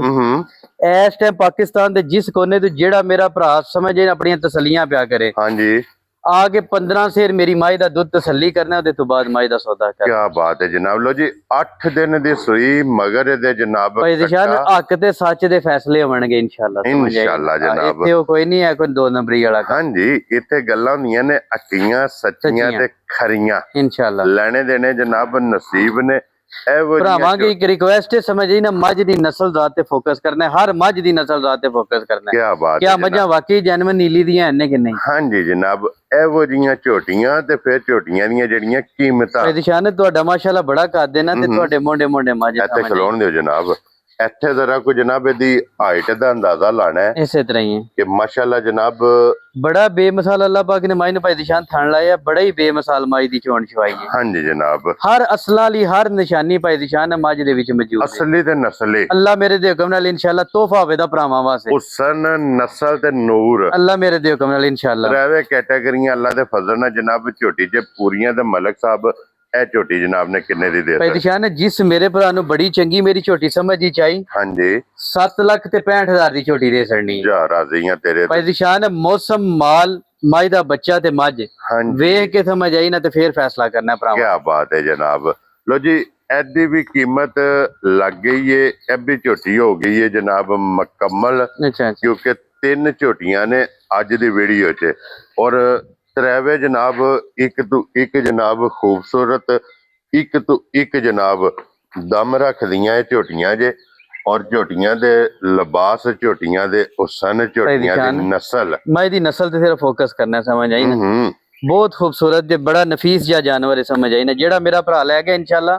ਇਸ ਟਾਈਮ ਪਾਕਿਸਤਾਨ ਦੇ ਜਿਸ ਕੋਨੇ ਤੋਂ ਜਿਹੜਾ ਮੇਰਾ ਭਰਾ ਸਮਝੇ ਆਪਣੀਆਂ ਤਸੱਲੀਆਂ ਪਿਆ ਕਰੇ,
ਹਾਂਜੀ,
ਆ ਕੇ 15 ਸੇਰ ਮੇਰੀ ਮਾਈ ਦਾ ਦੁੱਧ ਤਸੱਲੀ ਕਰਨਾ, ਉਹਦੇ ਤੋਂ ਬਾਅਦ ਮਾਈ ਦਾ ਸੌਦਾ ਕਰਨਾ।
ਕੀ ਬਾਤ ਹੈ ਜਨਾਬ। ਲੋ ਜੀ 8 ਦਿਨ ਦੀ ਸੂਈ ਮਗਰ ਇਹਦੇ ਜਨਾਬ
ਭਾਈ ਦੀ ਜਾਨ ਹੱਕ ਤੇ ਸੱਚ ਦੇ ਫੈਸਲੇ ਹੋਣਗੇ ਇਨਸ਼ਾਅੱਲਾ।
ਇਨਸ਼ਾਅੱਲਾ ਜਨਾਬ।
ਇੱਥੇ ਉਹ ਕੋਈ ਨਹੀਂ ਹੈ ਕੋਈ 2 ਨੰਬਰੀ ਵਾਲਾ।
ਹਾਂਜੀ, ਇੱਥੇ ਗੱਲਾਂ ਹੁੰਦੀਆਂ ਨੇ ਅੱਕੀਆਂ ਸੱਚੀਆਂ ਤੇ ਖਰੀਆਂ।
ਇਨਸ਼ਾਅੱਲਾ
ਲੈਣੇ ਦੇਣੇ ਜਨਾਬ ਨਸੀਬ ਨੇ।
ਭਰਾਵਾਂ ਦੀ ਇੱਕ ਰਿਕੁਐਸਟ ਹੈ, ਸਮਝੀ ਨਾ, ਮੱਝ ਦੀ ਨਸਲ ਜ਼ਾਤ ਤੇ ਫੋਕਸ ਕਰਨਾ ਹੈ। ਹਰ ਮੱਝ ਦੀ ਨਸਲ ਜ਼ਾਤ ਤੇ ਫੋਕਸ ਕਰਨਾ ਹੈ।
ਕੀ ਬਾਤ ਹੈ।
ਕਿਆ ਮੱਝਾਂ ਵਾਕਈ ਜੈਨੂਇਨ ਨੀਲੀ ਦੀਆਂ ਨੇ ਕਿ ਨਹੀਂ?
ਹਾਂਜੀ ਜਨਾਬ। ਇਹੋ ਜੀਆਂ ਝੋਟੀਆਂ ਤੇ ਫਿਰ ਝੋਟੀਆਂ ਦੀਆਂ ਜਿਹੜੀਆਂ ਕੀਮਤਾਂ।
ਭਾਈ ਦੀ ਜਾਨ ਤੁਹਾਡਾ ਮਾਸ਼ਾਅੱਲਾ ਬੜਾ ਕੱਦ ਹੈ ਨਾ, ਤੇ ਤੁਹਾਡੇ ਮੋਢੇ ਮੱਝ
ਇੱਥੇ ਖਲੋਣ ਦਿਓ ਜਨਾਬ। ਇੱਥੇ ਜ਼ਰਾ ਕੋ ਜਨਾਬ ਇਹਦੀ ਹਾਈਟ ਦਾ ਅੰਦਾਜ਼ਾ ਲਾਣਾ ਹੈ।
ਇਸੇ ਤਰ੍ਹਾਂ ਹੀ
ਕਿ ਮਾਸ਼ਾਅੱਲਾ ਜਨਾਬ
ਬੜਾ ਬੇਮਿਸਾਲ ਅੱਲਾਹ ਪਾਕ ਨੇ ਮਾਈ ਨੂੰ ਭਾਈ ਦੀ ਜਾਨ ਥਣ ਲਾਇਆ। ਬੜਾ ਹੀ ਬੇਮਿਸਾਲ ਮਾਈ ਦੀ ਚੋਣ ਛਵਾਈ ਹੈ।
ਹਾਂਜੀ ਜਨਾਬ।
ਹਰ ਅਸਲਾਂ ਲਈ ਹਰ ਨਿਸ਼ਾਨੀ ਭਾਈ ਦੀ ਜਾਨ ਮੱਝ ਦੇ ਵਿੱਚ ਮੌਜੂਦ ਹੈ।
ਅਸਲੀ ਤੇ ਨਸਲੀ
ਅੱਲਾ ਮੇਰੇ ਦੇ ਹੁਕਮ ਨਾਲ ਇਨਸ਼ਾਅੱਲਾ ਤੋਹਫਾ ਹੋਵੇਗਾ ਭਰਾਵਾਂ ਵਾਸਤੇ।
ਹੁਸਨ ਨਸਲ ਤੇ ਨੂਰ
ਅੱਲਾ ਮੇਰੇ ਦੇ ਹੁਕਮ ਨਾਲ ਇਨਸ਼ਾਅੱਲਾ।
ਰਹਿਵੇ ਕੈਟਾਗਰੀਆਂ ਅੱਲਾ ਦੇ ਫਜ਼ਲ ਨਾਲ ਜਨਾਬ ਝੋਟੀ ਚ ਪੂਰੀਆਂ। ਤੇ ਮਲਕ ਸਾਹਿਬ ਇਹ ਝੋਟੀ ਜਨਾਬ ਨੇ ਕਿੰਨੇ ਦੀ ਦੇ
ਭਾਈ ਦੀ ਜਾਨ ਜਿਸ ਮੇਰੇ ਭਰਾ ਨੂੰ ਬੜੀ ਚੰਗੀ ਮੇਰੀ ਝੋਟੀ ਸਮਝੀ ਚਾਹੀ,
ਹਾਂਜੀ,
7 ਲੱਖ ਤੇ 65,000 ਦੀ ਝੋਟੀ ਦੇ ਛੜਨੀ
ਜਾ ਰਾਜ਼ੀਆਂ ਤੇਰੇ
ਭਾਈ ਦੀ ਜਾਨ। ਮੌਸਮ ਮਾਲ ਮਾਈ ਦਾ ਬੱਚਾ ਤੇ ਮੱਝ ਵੇਖ ਕੇ ਸਮਝ ਆਈ ਨਾ, ਤੇ ਫੇਰ ਫੈਸਲਾ ਕਰਨਾ ਭਰਾ।
ਕੀ ਬਾਤ ਹੈ ਜਨਾਬ। ਲੋ ਜੀ ਇਹਦੀ ਵੀ ਕੀਮਤ ਲੱਗ ਗਈ ਹੈ। ਇਹ ਵੀ ਝੋਟੀ ਹੋ ਗਈ ਹੈ ਜਨਾਬ ਮੁਕੰਮਲ।
ਅੱਛਾ
ਕਿਉਂਕਿ 3 ਝੋਟੀਆਂ ਨੇ ਅੱਜ ਦੀ ਵੀਡੀਓ 'ਚ, ਔਰ ਤਰੇਵੇ ਜਨਾਬ ਇੱਕ ਤੋਂ ਇੱਕ ਜਨਾਬ ਖੂਬਸੂਰਤ, ਇੱਕ ਤੋਂ ਇੱਕ ਜਨਾਬ ਦਮ ਰੱਖਦੀਆਂ ਇਹ ਝੋਟੀਆਂ ਜੇ। ਔਰ ਝੋਟੀਆਂ ਦੇ ਲਿਬਾਸ, ਝੋਟੀਆਂ ਦੇ ਹੁਸਨ, ਝੋਟੀਆਂ ਦੀ ਨਸਲ।
ਮਾਈ ਦੀ ਨਸਲ ਤੇ ਸਿਰਫ ਫੋਕਸ ਕਰਨਾ, ਸਮਝ ਆਈ ਨਾ। ਬਹੁਤ ਖੂਬਸੂਰਤ ਤੇ ਬੜਾ ਨਫੀਸ ਜਿਹਾ ਜਾਨਵਰ ਹੈ, ਸਮਝ ਆਈ ਨਾ। ਜਿਹੜਾ ਮੇਰਾ ਭਰਾ ਲੈ ਗਿਆ ਇਨਸ਼ਾਅੱਲਾ,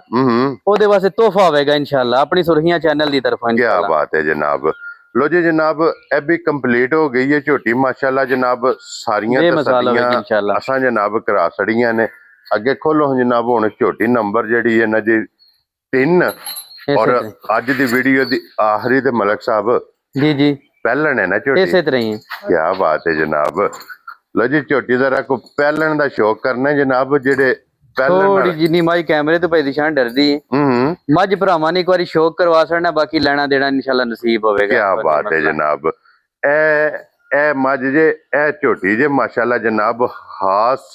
ਉਹਦੇ ਵਾਸਤੇ ਤੋਹਫਾ ਹੋਵੇਗਾ ਇਨਸ਼ਾਅੱਲਾ ਆਪਣੀ ਸੁਰਖੀਆਂ ਚੈਨਲ ਦੀ ਤਰਫੋਂ।
ਕੀ ਬਾਤ ਹੈ ਜਨਾਬ। ਲੋ ਜੀ ਜਨਾਬ ਇਹ ਵੀ ਕੰਪਲੀਟ ਹੋ ਗਈ ਹੈ ਝੋਟੀ ਮਾਸ਼ਾਅੱਲਾ ਜਨਾਬ। ਸਾਰੀਆਂ ਤਸੱਲੀਆਂ ਅਸਾਂ ਜਨਾਬ ਕਰਾ ਛੜੀਆਂ ਨੇ। ਅੱਗੇ ਖੋਲੋ ਜਨਾਬ ਹੁਣ ਝੋਟੀ ਨੰਬਰ ਜਿਹੜੀ ਹੈ ਨਾ ਜੀ 3। ਔਰ ਅੱਜ ਦੀ ਵੀਡੀਓ ਦੀ ਆਖਰੀ ਤੇ ਮਲਕ ਸਾਹਿਬ
ਜੀ
ਪਹਿਲਣ ਹੈ ਨਾ ਝੋਟੀ।
ਇਸੇ ਤਰ੍ਹਾਂ ਹੀ
ਕੀ ਬਾਤ ਹੈ ਜਨਾਬ। ਲੋ ਜੀ ਝੋਟੀ ਦਾ ਕੋ ਪਹਿਲਣ ਦਾ ਸ਼ੌਕ ਕਰਨਾ ਜਨਾਬ। ਜਿਹੜੇ
ਥੋੜੀ ਜਿੰਨੀ ਮਾਈ ਕੈਮਰੇ ਤੋਂ ਭਾਈ ਦੀ ਜਾਨ ਡਰਦੀ ਹੈ, ਮੱਝ ਭਰਾਵਾਂ ਨੇ ਇੱਕ ਵਾਰੀ ਸ਼ੌਕ ਕਰਵਾ ਛੜਨਾ, ਬਾਕੀ ਲੈਣਾ ਦੇਣਾ ਇਨਸ਼ਾਅੱਲਾ ਨਸੀਬ ਹੋਵੇਗਾ।
ਕੀ ਬਾਤ ਹੈ ਜਨਾਬ। ਇਹ ਮੱਝ ਜੇ ਇਹ ਝੋਟੀ ਜੇ ਮਾਸ਼ਾਅੱਲਾ ਜਨਾਬ ਖਾਸ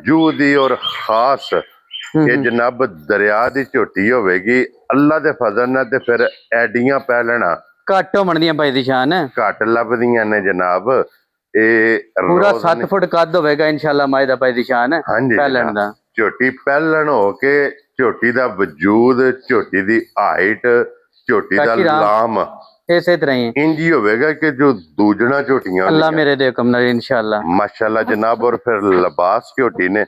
ਜੂ ਦੀ ਔਰ ਖਾਸ ਇਹ ਜਨਾਬ ਦਰਿਆ ਦੀ ਝੋਟੀ ਹੋਵੇਗੀ ਅੱਲਾ ਦੇ ਫਜ਼ਲ ਨਾਲ। ਤੇ ਫਿਰ ਐਡੀਆਂ ਪਹਿਲਣਾ
ਘੱਟ ਹੋਣਦੀਆਂ ਭਾਈ ਦੀ ਸ਼ਾਨ
ਘੱਟ ਲੱਭਦੀਆਂ ਨੇ ਜਨਾਬ। ਇਹ
ਪੂਰਾ
ਰੋਜ਼
7 ਫੁੱਟ ਕੱਦ ਹੋਵੇਗਾ ਇਨਸ਼ਾਅੱਲਾ ਮਾਈ ਦਾ ਭਾਈ ਦੀ ਸ਼ਾਨ
ਹਾਂਜੀ
ਪਹਿਲਣ
ਜਨਾਬ।
ਦਾ।
ਝੋਟੀ ਪਹਿਲਣ ਹੋ ਕੇ ਝੋਟੀ ਦਾ ਵਜੂਦ, ਝੋਟੀ ਦੀ ਹਾਈਟ, ਝੋਟੀ ਦਾ
ਬਾਕੀ ਰਾਮ
ਲਾਮ
ਇਸੇ ਤਰ੍ਹਾਂ ਹੀ
ਇੰਜ ਹੀ ਹੋਵੇਗਾ ਕਿ ਜੋ ਦੂਜਣਾ ਝੋਟੀਆਂ
ਅੱਲਾ
ਹੁੰਦੀਆਂ।
ਮੇਰੇ ਦੇ ਹੁਕਮ ਨਾਲ ਇਨਸ਼ਾਅੱਲਾ
ਮਾਸ਼ਾਅੱਲਾ ਜਨਾਬ। ਔਰ ਫਿਰ ਲਿਬਾਸ ਝੋਟੀ ਨੇ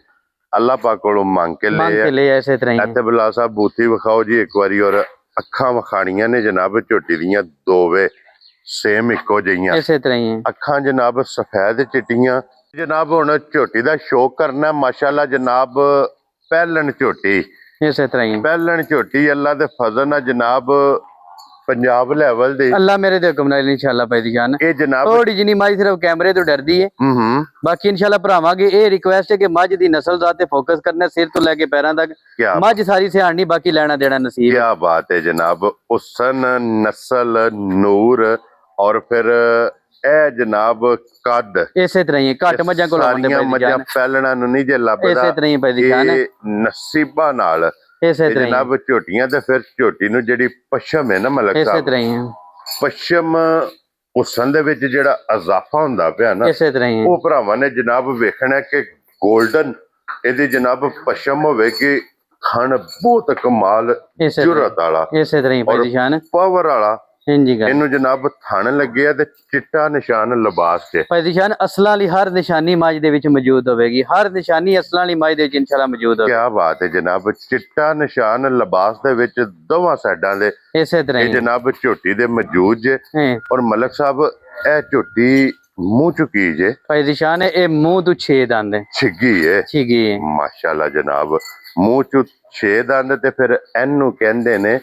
ਅੱਲਾਹ ਪਾਕ ਕੋਲੋਂ ਮੰਗ ਕੇ
ਮੰਗ
ਲਏ
ਕੇ
ਆ।
ਲੈ ਇਸੇ ਤਰ੍ਹਾਂ ਹੀ
ਇੱਥੇ ਬਿਲਾਲ ਸਾਹਿਬ ਬੂਥੀ ਵਿਖਾਓ ਜੀ ਇੱਕ ਵਾਰੀ। ਔਰ ਅੱਖਾਂ ਵਿਖਾਣੀਆਂ ਨੇ ਜਨਾਬ ਝੋਟੀ ਦੀਆਂ ਦੋਵੇਂ ਸੇਮ ਇੱਕੋ ਜਿਹੀਆਂ
ਇਸੇ ਤਰ੍ਹਾਂ ਹੀ
ਅੱਖਾਂ ਜਨਾਬ, ਸਫੈਦ ਚਿੱਟੀਆਂ ਜਨਾਬ। ਹੁਣ ਝੋਟੀ ਦਾ ਸ਼ੌਕ ਕਰਨਾ ਮਾਸ਼ਾਅੱਲਾ ਜਨਾਬ। ਪਹਿਲਣ ਝੋਟੀ,
ਇਸੇ ਤਰ੍ਹਾਂ ਹੀ
ਪਹਿਲਣ ਝੋਟੀ ਅੱਲਾ ਦੇ ਫਜ਼ਲ ਨਾਲ ਜਨਾਬ ਪੰਜਾਬ ਲੈਵਲ ਦੇ
ਅੱਲਾ ਮੇਰੇ ਦੇ ਹੁਕਮ ਨਾਲ ਇਨਸ਼ਾਅੱਲਾ ਭਾਈ ਦੀ ਸ਼ਾਨ।
ਇਹ ਜਨਾਬ
ਥੋੜੀ ਜਿਹੀ ਮਾਈ ਸਿਰਫ ਕੈਮਰੇ ਤੋਂ ਡਰਦੀ ਹੈ। ਬਾਕੀ ਇਨਸ਼ਾਅੱਲਾ ਭਰਾਵਾਂਗੇ ਇਹ ਰਿਕੁਐਸਟ ਹੈ ਕਿ ਮੱਝ ਦੀ ਨਸਲ ਜ਼ਾਤ ਤੇ ਫੋਕਸ ਕਰਨਾ, ਸਿਰ ਤੋਂ ਲੈ ਕੇ ਪੈਰਾਂ ਤੱਕ।
ਕਿਆ
ਮੱਝ ਸਾਰੀ ਸਿਆਣ ਨਹੀਂ, ਬਾਕੀ ਲੈਣਾ ਦੇਣਾ ਨਸੀਬ ਹੈ।
क्या बात है जनाब। हुसन, नस्ल, नूर और फिर ए जनाब कद,
ਇਸੇ ਤਰ੍ਹਾਂ ਹੀ ਘੱਟ ਮੱਝਾਂ ਕੋਲ ਆਉਂਦੇ
ਸਾਰੀਆਂ
ਭਾਈ ਦੀ
ਮੱਝਾਂ
ਜਾਨ
ਪਹਿਲਣਾ ਨੂੰ ਨਹੀਂ ਜੇ ਲੱਭਦਾ।
ਇਸੇ ਤਰ੍ਹਾਂ ਹੀ ਭਾਈ ਦੀ ਜਾਨ
ਇਹ ਨਸੀਬਾਂ ਨਾਲ
ਇਸੇ
ਇਹ
ਤਰ੍ਹਾਂ ਹੀ
ਜਨਾਬ ਝੋਟੀਆਂ ਤੇ ਫਿਰ ਝੋਟੀ ਨੂੰ ਜਿਹੜੀ ਪਸ਼ਮ ਹੈ ਨਾ ਮਲਕ
ਇਸੇ
ਸਾਹਿਬ,
ਤਰ੍ਹਾਂ ਹੀ
ਪਸ਼ਮ ਹੁਸਨ ਦੇ ਵਿੱਚ ਜਿਹੜਾ ਇਜ਼ਾਫਾ ਹੁੰਦਾ ਪਿਆ ਨਾ,
ਇਸੇ ਤਰ੍ਹਾਂ ਹੀ
ਉਹ ਭਰਾਵਾਂ ਨੇ ਜਨਾਬ ਵੇਖਣਾ ਕਿ 골ਡਨ ਇਹਦੀ ਜਨਾਬ ਪਸ਼ਮ ਹੋਵੇਗੀ। ਖਣ ਬਹੁਤ ਕਮਾਲ,
ਇਸੇ
ਜੁਰਤ ਵਾਲਾ,
ਇਸੇ ਤਰ੍ਹਾਂ ਹੀ ਭਾਈ ਦੀ ਜਾਨ
ਪਾਵਰ ਵਾਲਾ।
ਇੰਜੀ ਗੱਲ
ਇਹਨੂੰ ਜਨਾਬ ਥਣ ਲੱਗਿਆ ਤੇ ਚਿੱਟਾ ਨਿਸ਼ਾਨ ਲਿਬਾਸ ਤੇ
ਭਾਈ ਦੀ ਜਾਨ ਅਸਲਾਂ ਵਾਲੀ ਹਰ ਨਿਸ਼ਾਨੀ ਮੱਝ ਦੇ ਵਿੱਚ ਮੌਜੂਦ ਹੋਵੇਗੀ। ਹਰ ਨਿਸ਼ਾਨੀ ਅਸਲਾਂ ਵਾਲੀ ਮੱਝ ਦੇ ਵਿੱਚ ਇਨਸ਼ਾਅੱਲਾ ਮੌਜੂਦ ਹੋਵੇਗੀ।
ਕਿਆ ਬਾਤ ਹੈ ਜਨਾਬ। ਚਿੱਟਾ ਨਿਸ਼ਾਨ ਲਿਬਾਸ ਦੇ ਵਿੱਚ ਦੋਵਾਂ ਸਾਈਡਾਂ ਦੇ
ਇਸੇ ਤਰ੍ਹਾਂ
ਇਹ
ਹੀ
ਜਨਾਬ ਝੋਟੀ ਦੇ ਮੌਜੂਦ ਜੇ।
ਹੈ
ਔਰ ਮਲਕ ਸਾਹਿਬ ਇਹ ਝੋਟੀ ਮੂੰਹ ਚੁੱਕੀ ਜੇ,
ਭਾਈ ਦੀ ਸ਼ਾਨ ਹੈ। ਇਹ ਮੂੰਹ ਤੋਂ 6 ਦੰਦ ਹੈ,
ਛਿੱਗੀ ਹੈ
ਛਿਗੀ ਹੈ
ਮਾਸ਼ਾਅੱਲਾ ਜਨਾਬ। ਮੂੰਹ ਚੋਂ 6 ਦੰਦ ਤੇ ਫਿਰ ਇਹਨੂੰ ਕਹਿੰਦੇ ਨੇ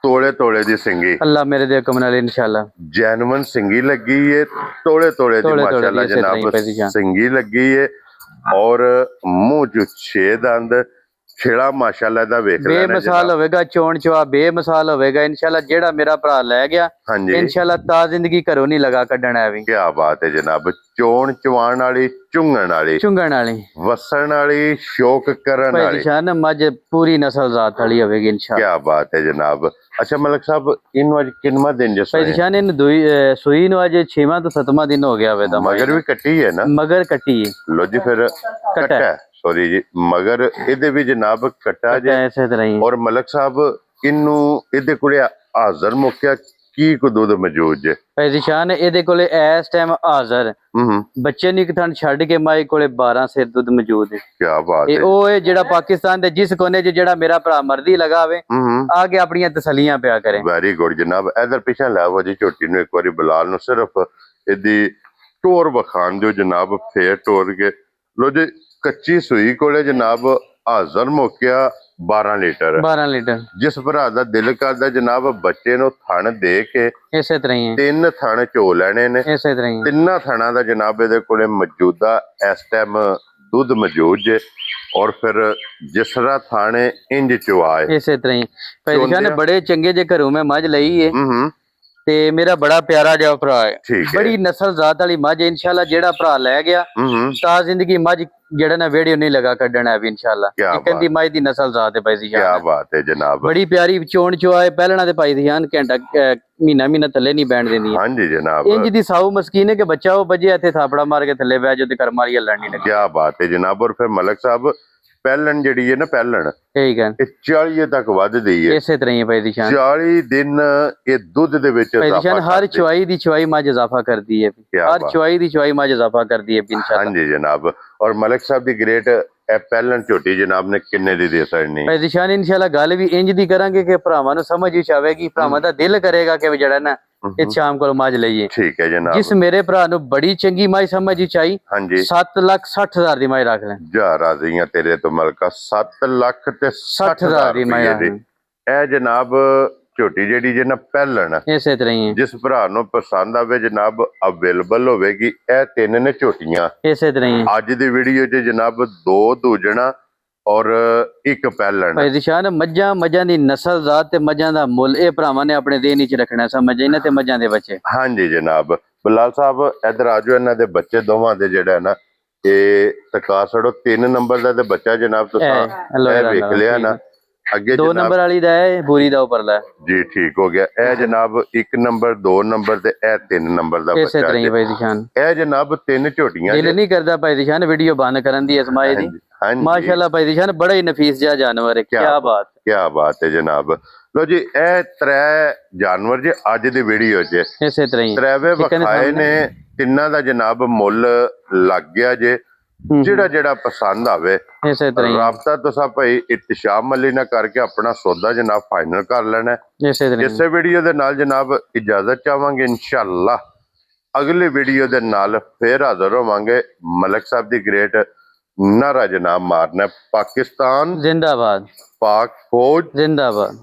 ਤੋਲੇ ਤੋਲੇ ਦੀ ਸਿੰਗੀ।
ਅੱਲਾ ਮੇਰੇ ਦੇ ਹੁਕਮ ਨਾਲ ਇਨਸ਼ਾਅੱਲਾ
ਜੈਨੂਨ ਸਿੰਗੀ ਲੱਗੀ ਏ, ਤੋਲੇ ਤੋਲੇ ਦੀ
ਤੋਲੇ ਤੋਲੇ
ਮਾਸ਼ਾਅੱਲਾ
ਦੀ ਇਸੇ ਤਰ੍ਹਾਂ ਹੀ
ਜਨਾਬ
ਪੈਦੀ ਜਾਨ।
ਸਿੰਗੀ ਲੱਗੀ ਏ। ਔਰ ਮੂੰਹ ਚ 6 ਦੰਦ, ਛੇੜਾ ਮਾਸ਼ਾਅੱਲਾ ਦਾ ਵੇਖ ਲੈਣਾ
ਬੇਮਿਸਾਲ ਹੋਵੇਗਾ, ਚੋਣ ਚਵਾ ਬੇਮਿਸਾਲ ਹੋਵੇਗਾ ਇਨਸ਼ਾਅੱਲਾ। ਜਿਹੜਾ ਮੇਰਾ ਭਰਾ ਲੈ ਗਿਆ
ਹਾਂਜੀ
ਇਨਸ਼ਾਅੱਲਾ ਤਾ ਜ਼ਿੰਦਗੀ ਘਰੋਂ ਨਹੀਂ ਲਗਾ ਕੱਢਣਾ ਹੈ ਵੀ।
ਕੀ ਬਾਤ ਹੈ ਜਨਾਬ। ਚੋਣ ਚਵਾਣ ਵਾਲੀ, ਚੁੰਗਣ ਵਾਲੀ,
ਚੁੰਗਣ ਵਾਲੀ
ਵਸਣ ਵਾਲੀ, ਸ਼ੌਕ ਕਰਨ
ਭਾਈ ਦੀ
ਵਾਲੀ।
ਸ਼ਾਨ ਮੱਝ ਪੂਰੀ ਨਸਲ ਜ਼ਾਤ ਵਾਲੀ ਹੋਵੇਗੀ ਇਨਸ਼ਾਅੱਲਾ।
ਕੀ ਬਾਤ ਹੈ ਜਨਾਬ। ਅੱਛਾ ਮਲਕ ਸਾਹਿਬ ਇਹਨੂੰ ਅੱਜ ਕਿੰਨਵਾਂ ਦਿਨ ਜਿਸ
ਭਾਈ ਦੀ ਸ਼ਾਨ ਇਹਨੂੰ ਸੂਈ ਨੂੰ ਅੱਜ 6ਵਾਂ ਤੋਂ 7ਵਾਂ ਦਿਨ ਹੋ ਗਿਆ ਹੋਵੇਗਾ।
ਮਗਰ ਵੀ ਕੱਟੀ ਹੈ ਨਾ?
ਮਗਰ ਕੱਟੀ ਹੈ,
ਲੋ ਜੀ ਫਿਰ ਕੱਟਾ, ਸੌਰੀ ਜੀ, ਮਗਰ ਇਹਦੇ ਵੀ ਜਨਾਬ ਕੱਟਾ ਜੇ।
ਇਸੇ ਤਰ੍ਹਾਂ ਹੀ
ਔਰ ਮਲਕ ਸਾਹਿਬ ਇਹਨੂੰ ਇਹਦੇ ਕੋਲੇ ਹਾਜ਼ਰ ਮੁੱਕਿਆ ਕੀ ਕੋ ਦੁੱਧ ਮੌਜੂਦ ਜੇ?
ਭਾਈ ਦੀ ਸ਼ਾਨ ਇਹਦੇ ਕੋਲੇ ਇਸ ਟਾਈਮ ਹਾਜ਼ਰ ਬੱਚੇ ਨੂੰ ਇੱਕ ਥਣ ਛੱਡ ਕੇ ਮਾਈ ਕੋਲੇ 12 ਸਿਰ ਦੁੱਧ ਮੌਜੂਦ ਹੈ।
ਕੀ ਬਾਤ
ਇਹ
ਹੈ।
ਉਹ ਹੈ ਜਿਹੜਾ ਪਾਕਿਸਤਾਨ ਦੇ ਜਿਸ ਕੋਨੇ 'ਚ ਜਿਹੜਾ ਮੇਰਾ ਭਰਾ ਮਰਦੀ ਲਗਾਵੇ ਆ ਕੇ ਆਪਣੀਆਂ ਤਸੱਲੀਆਂ ਪਿਆ ਕਰੇ।
ਵੈਰੀ ਗੁੱਡ ਜਨਾਬ। ਇਧਰ ਪਿਛਾ ਲੈ ਆਵੋ ਜੀ ਝੋਟੀ ਨੂੰ ਇੱਕ ਵਾਰੀ ਬਲਾਲ ਨੂੰ ਸਿਰਫ ਇਹਦੀ ਟੋਰ ਵਿਖਾਣ ਦਿਓ ਜਨਾਬ, ਫੇਰ ਟੋਰ ਕੇ ਲੋ ਜੀ। ਕੱਚੀ ਸੂਈ ਕੋਲੇ ਜਨਾਬ ਹਾਜ਼ਰ ਮੁੱਕਿਆ 12 ਲੀਟਰ।
12 ਲੀਟਰ
ਜਿਸ ਭਰਾ ਦਾ ਦਿਲ ਕਰਦਾ ਜਨਾਬ ਬੱਚੇ ਨੂੰ ਥਣ ਦੇ ਕੇ
ਇਸੇ ਤਰ੍ਹਾਂ ਹੀ
3 ਥਣ ਚੋ ਲੈਣੇ ਨੇ।
ਇਸੇ ਤਰ੍ਹਾਂ ਹੀ
ਤਿੰਨਾਂ ਥਣਾਂ ਦਾ ਜਨਾਬ ਇਹਦੇ ਕੋਲੇ ਮੌਜੂਦਾ ਇਸ ਟਾਈਮ ਦੁੱਧ ਮੌਜੂਦ ਜੇ। ਔਰ ਫਿਰ ਜਿਸ ਤਰ੍ਹਾਂ ਥਾਣੇ ਇੰਜ ਚਵਾਏ
ਇਸੇ ਤਰ੍ਹਾਂ ਹੀ ਭਾਈ ਦੀ ਸ਼ਾਨ ਬੜੇ ਚੰਗੇ ਜੇ ਘਰੋਂ ਮੈਂ ਮੱਝ ਲਈ ਏ
ਹੂੰ
ਤੇ ਮੇਰਾ ਬੜਾ ਪਿਆਰਾ ਜਿਹਾ ਭਰਾ ਹੈ।
ਠੀਕ ਹੈ।
ਬੜੀ ਨਸਲ ਜ਼ਾਤ ਵਾਲੀ ਮੱਝ ਇਨਸ਼ਾਅੱਲਾ। ਜਿਹੜਾ ਭਰਾ ਲੈ ਗਿਆ
ਹੂੰ
ਤਾਂ ਜ਼ਿੰਦਗੀ ਮੱਝ ਜਿਹੜਾ ਨਾ ਵੀਡੀਓ ਨਹੀਂ ਲਗਾ ਕੱਢਣਾ ਹੈ ਵੀ ਇਨਸ਼ਾਅੱਲਾ।
ਕਿਆ
ਇਹ ਕਹਿੰਦੀ ਮੱਝ ਦੀ ਨਸਲ ਜ਼ਾਤ ਹੈ ਭਾਈ ਦੀ
ਕੀ
ਸ਼ਾਨ।
ਬਾਤ ਹੈ ਜਨਾਬ।
ਬੜੀ ਪਿਆਰੀ ਚੋਣ ਚੁਆਏ ਪਹਿਲਣਾ ਤੇ ਭਾਈ ਦੀ ਸ਼ਾਨ ਘੰਟਾ ਮਹੀਨਾ ਥੱਲੇ ਨਹੀਂ ਬੈਣ ਦਿੰਦੀ।
ਹਾਂਜੀ ਜਨਾਬ।
ਇੰਜ ਦੀ ਸਾਊ ਮਸਕੀਨ ਹੈ ਕਿ ਬੱਚਾ ਉਹ ਵੱਜਿਆ ਇੱਥੇ ਥਾਪੜਾ ਮਾਰ ਕੇ ਥੱਲੇ ਬਹਿ ਜਾਓ ਤੇ ਕਰ ਮਾਰੀ ਹੱਲਣ ਨਹੀਂ ਲੱਗੀ।
ਕੀ ਬਾਤ ਹੈ ਜਨਾਬ। ਔਰ ਫਿਰ ਮਲਕ ਸਾਹਿਬ ਪਹਿਲਣ ਜਿਹੜੀ ਹੈ ਨਾ, ਪਹਿਲਣ
ਠੀਕ ਹੈ
ਇਹ 40 ਤੱਕ ਵੱਧਦੀ ਹੈ।
ਇਸੇ ਤਰ੍ਹਾਂ ਹੀ ਭਾਈ ਦੀ ਸ਼ਾਨ।
40 ਦਿਨ ਇਹ ਦੁੱਧ ਦੇ ਵਿੱਚ
ਭਾਈ ਦੀ ਸ਼ਾਨ
ਇਜ਼ਾਫਾ
ਹਰ
ਕਰਦੀ।
ਚੁਆਈ ਦੀ ਚੁਆਈ ਮੱਝ ਇਜ਼ਾਫਾ ਕਰਦੀ ਹੈ।
ਕਿਆ
ਹਰ
ਬਾਤ।
ਚੁਆਈ ਦੀ ਚੁਆਈ ਮੱਝ ਇਜ਼ਾਫਾ ਕਰਦੀ ਹੈ ਇਨਸ਼ਾਅੱਲਾ।
ਹਾਂਜੀ ਜਨਾਬ। ਔਰ ਮਲਕ ਸਾਹਿਬ ਦੀ ਗ੍ਰੇਟ ਇਹ ਪਹਿਲਣ ਝੋਟੀ ਜਨਾਬ ਨੇ ਕਿੰਨੇ ਦੀ ਦੇ ਸਕਣੀ?
ਭਾਈ ਦੀ ਸ਼ਾਨ ਇਨਸ਼ਾਅੱਲਾ ਗੱਲ ਵੀ ਇੰਜ ਦੀ ਕਰਾਂਗੇ ਕਿ ਭਰਾਵਾਂ ਨੂੰ ਸਮਝ ਵਿੱਚ ਆਵੇਗੀ। ਭਰਾਵਾਂ ਦਾ ਦਿਲ ਕਰੇਗਾ ਕਿ ਵੀ ਜਿਹੜਾ ਨਾ ਇਹ ਸ਼ਾਮ ਕੋਲ ਮੱਝ ਲਈਏ।
ਠੀਕ ਹੈ ਜਨਾਬ।
ਜਿਸ ਮੇਰੇ ਭਰਾ ਨੂੰ ਬੜੀ ਚੰਗੀ ਮੱਝ ਸਮਝ ਵਿੱਚ ਆਈ
ਹਾਂਜੀ
7,60,000 ਦੀ ਮੱਝ ਰੱਖ ਲੈ।
ਜਾ ਰਾਜ਼ੀਆਂ ਤੇਰੇ ਤੋਂ ਮਲਕਾ। 7 ਲੱਖ ਤੇ
60,000 ਦੀ ਮੱਝ
ਰੁਪਏ ਦੀ ਇਹ ਜਨਾਬ ਝੋਟੀ ਜਿਹੜੀ ਜੇ ਨਾ ਪਹਿਲਣ
ਇਸੇ ਤਰ੍ਹਾਂ ਹੀ
ਜਿਸ ਭਰਾ ਨੂੰ ਪਸੰਦ ਆਵੇ ਜਨਾਬ ਅਵੇਲੇਬਲ ਹੋਵੇਗੀ। ਇਹ 3 ਨੇ ਝੋਟੀਆਂ
ਇਸੇ ਤਰ੍ਹਾਂ ਹੀ
ਅੱਜ ਦੀ ਵੀਡੀਓ 'ਚ ਜਨਾਬ 2 ਦੂਜਣਾ ਔਰ 1 ਪਹਿਲਣ।
ਭਾਈ ਦੀ ਸ਼ਾਨ ਮੱਝਾਂ ਦੀ ਨਸਲ ਜ਼ਾਤ ਤੇ ਮੱਝਾਂ ਦਾ ਮੁੱਲ ਇਹ ਭਰਾਵਾਂ ਨੇ ਆਪਣੇ ਦੇਨ ਵਿੱਚ ਰੱਖਣਾ ਸਮਝ ਇਹਨਾਂ ਤੇ ਮੱਝਾਂ ਦੇ ਬੱਚੇ।
ਹਾਂਜੀ ਜਨਾਬ। ਬਲਾਲ ਸਾਹਿਬ ਇਧਰ ਆਜੋ। ਇਹਨਾਂ ਦੇ ਬੱਚੇ ਦੋਵਾਂ ਦੇ ਜਿਹੜਾ ਨਾ ਇਹ ਤਕਾ ਛੜੋ 3 ਨੰਬਰ ਦਾ ਤੇ ਬੱਚਾ ਜਨਾਬ ਤੁਸੀਂ ਇਹ ਵੇਖ ਲਿਆ ਨਾ। ਅੱਗੇ
2
ਜਨਾਬ
ਨੰਬਰ ਵਾਲੀ ਦਾ ਹੈ, ਬੂਰੀ ਦਾ ਉੱਪਰਲਾ ਹੈ।
ਜੀ ਠੀਕ ਹੋ ਗਿਆ। ਇਹ ਜਨਾਬ 1 ਨੰਬਰ 2 ਨੰਬਰ ਤੇ ਇਹ 3 ਨੰਬਰ ਦਾ
ਇਸੇ
ਬੱਚਾ
ਤਰ੍ਹਾਂ ਹੀ
ਜੇ।
ਭਾਈ ਦੀ ਸ਼ਾਨ।
ਇਹ ਜਨਾਬ 3 ਝੋਟੀਆਂ
ਦਿਲ ਨਹੀਂ ਕਰਦਾ ਭਾਈ ਦੀ ਸ਼ਾਨ ਵੀਡੀਓ ਬੰਦ ਕਰਨ ਦੀ ਅਸਮਾਈ ਦੀ।
ਹਾਂਜੀ
ਮਾਸ਼ਾਅੱਲਾ ਭਾਈ ਦੀ ਸ਼ਾਨ ਬੜਾ ਹੀ ਨਫੀਸ ਜਿਹਾ ਜਾਨਵਰ ਹੈ, ਕੀ ਬਾਤ।
ਕੀ ਬਾਤ ਹੈ ਜਨਾਬ। ਲੋ ਜੀ ਇਹ 3 ਜਾਨਵਰ ਜੇ ਅੱਜ ਦੀ ਵੀਡੀਓ 'ਚ
ਇਸੇ ਤਰ੍ਹਾਂ ਹੀ
ਤਰੇਵੇ ਵਿਖਾਏ ਨੇ, ਤਿੰਨਾਂ ਦਾ ਜਨਾਬ ਮੁੱਲ ਲੱਗ ਗਿਆ ਜੇ। ਜਿਹੜਾ ਪਸੰਦ ਆਵੇ
ਇਸੇ ਤਰ੍ਹਾਂ ਹੀ
ਰਾਬਤਾ ਤੁਸੀਂ ਭਾਈ ਇਤਸ਼ਾਮ ਅਲੀ ਨਾਲ ਕਰਕੇ ਆਪਣਾ ਸੌਦਾ ਜਨਾਬ ਫਾਈਨਲ ਕਰ ਲੈਣਾ।
ਇਸੇ ਤਰ੍ਹਾਂ
ਇਸੇ ਵੀਡੀਓ ਦੇ ਨਾਲ ਜਨਾਬ ਇਜਾਜ਼ਤ ਚਾਹਾਂਗੇ, ਇਨਸ਼ਾਅੱਲਾ ਅਗਲੀ ਵੀਡੀਓ ਦੇ ਨਾਲ ਫੇਰ ਹਾਜ਼ਰ ਹੋਵਾਂਗੇ। ਮਲਕ ਸਾਹਿਬ ਦੀ ਗ੍ਰੇਟ ਨਾਰਾ ਜਨਾਬ ਮਾਰਨਾ, ਪਾਕਿਸਤਾਨ
जिंदाबाद,
पाक फौज
जिंदाबाद।